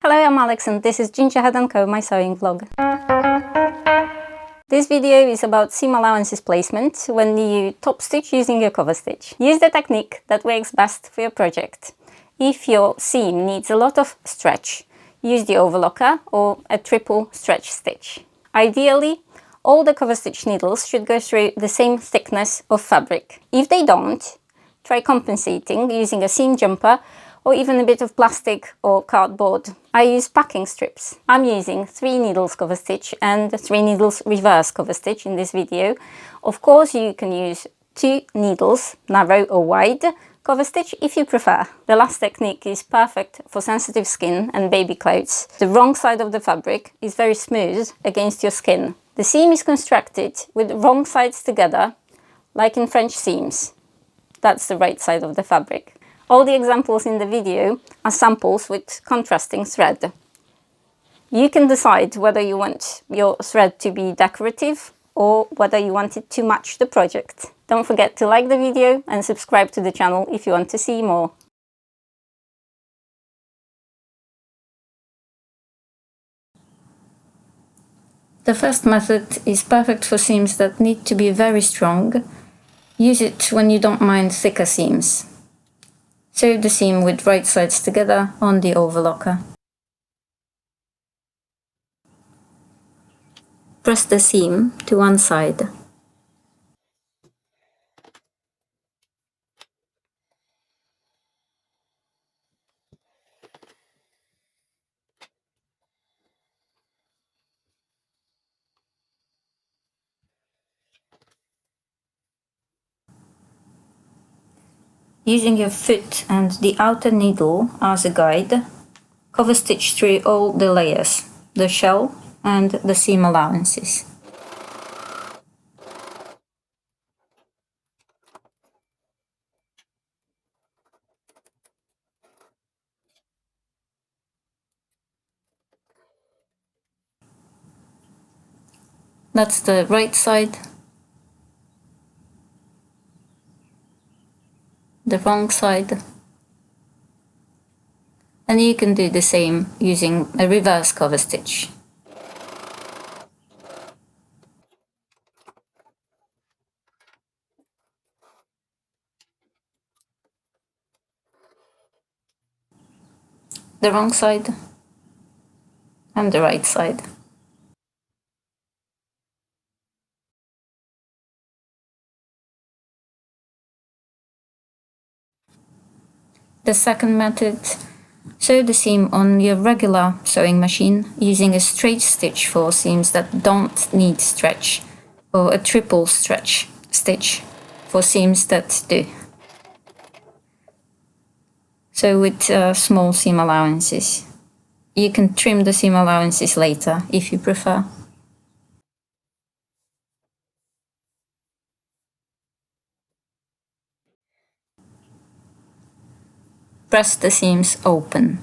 Hello, I'm Alex and this is Gingerhead & Co, my sewing vlog. This video is about seam allowances placement when you top stitch using your cover stitch. Use the technique that works best for your project. If your seam needs a lot of stretch, use the overlocker or a triple stretch stitch. Ideally, all the cover stitch needles should go through the same thickness of fabric. If they don't, try compensating using a seam jumper or even a bit of plastic or cardboard. I use packing strips. I'm using 3 needles cover stitch and 3 needles reverse cover stitch in this video. Of course, you can use 2 needles, narrow or wide, cover stitch if you prefer. The last technique is perfect for sensitive skin and baby clothes. The wrong side of the fabric is very smooth against your skin. The seam is constructed with the wrong sides together, like in French seams. That's the right side of the fabric. All the examples in the video are samples with contrasting thread. You can decide whether you want your thread to be decorative or whether you want it to match the project. Don't forget to like the video and subscribe to the channel if you want to see more. The first method is perfect for seams that need to be very strong. Use it when you don't mind thicker seams. Sew the seam with right sides together on the overlocker. Press the seam to one side. Using your foot and the outer needle as a guide, cover stitch through all the layers, the shell and the seam allowances. That's the right side, the wrong side, and you can do the same using a reverse cover stitch. The wrong side and the right side. The second method, sew the seam on your regular sewing machine using a straight stitch for seams that don't need stretch, or a triple stretch stitch for seams that do. So with small seam allowances. You can trim the seam allowances later if you prefer. Press the seams open.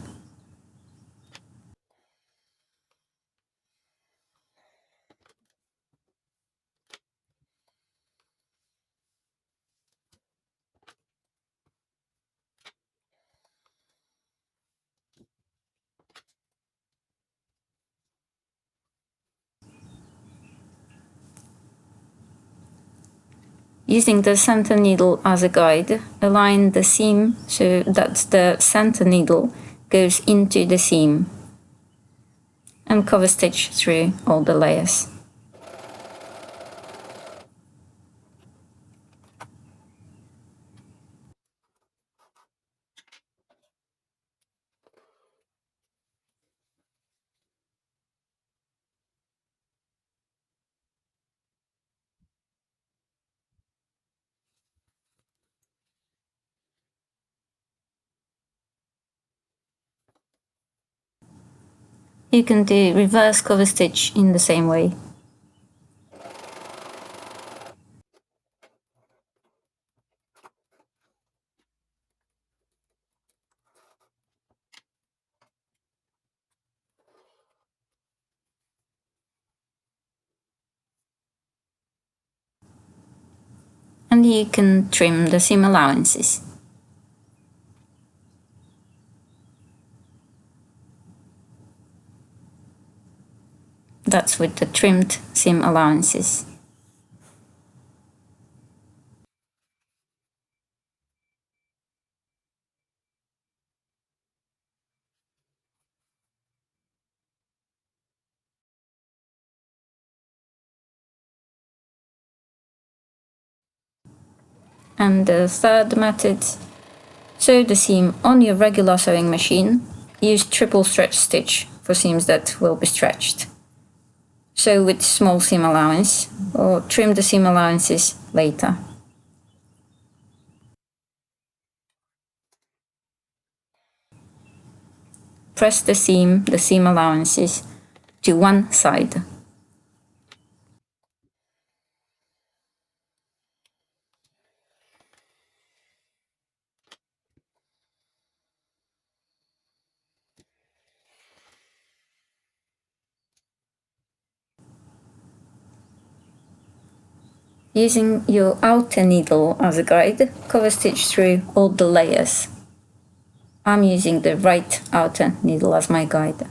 Using the center needle as a guide, align the seam so that the center needle goes into the seam and cover stitch through all the layers. You can do reverse cover stitch in the same way. And you can trim the seam allowances. that's with the trimmed seam allowances. And the third method, sew the seam on your regular sewing machine. Use triple stretch stitch for seams that will be stretched. Sew with small seam allowance or trim the seam allowances later. Press the seam allowances to one side. Using your outer needle as a guide, cover stitch through all the layers. I'm using the right outer needle as my guide.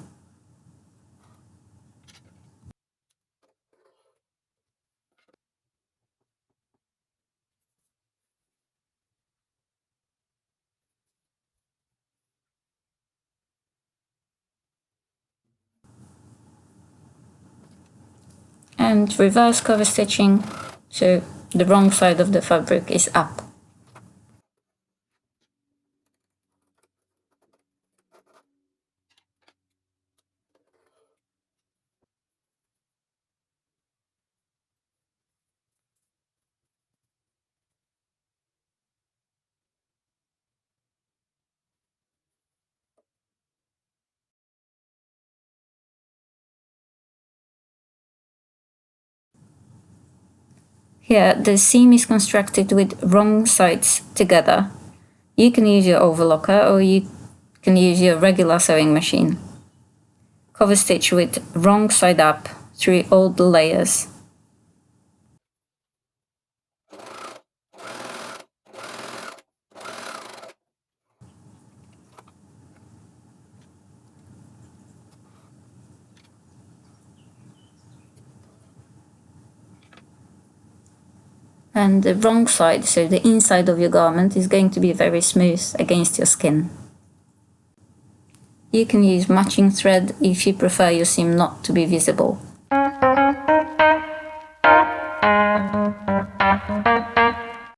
And reverse cover stitching, so the wrong side of the fabric is up. Here, the seam is constructed with wrong sides together. You can use your overlocker or you can use your regular sewing machine. Cover stitch with wrong side up through all the layers. And the wrong side, so the inside of your garment, is going to be very smooth against your skin. You can use matching thread if you prefer your seam not to be visible.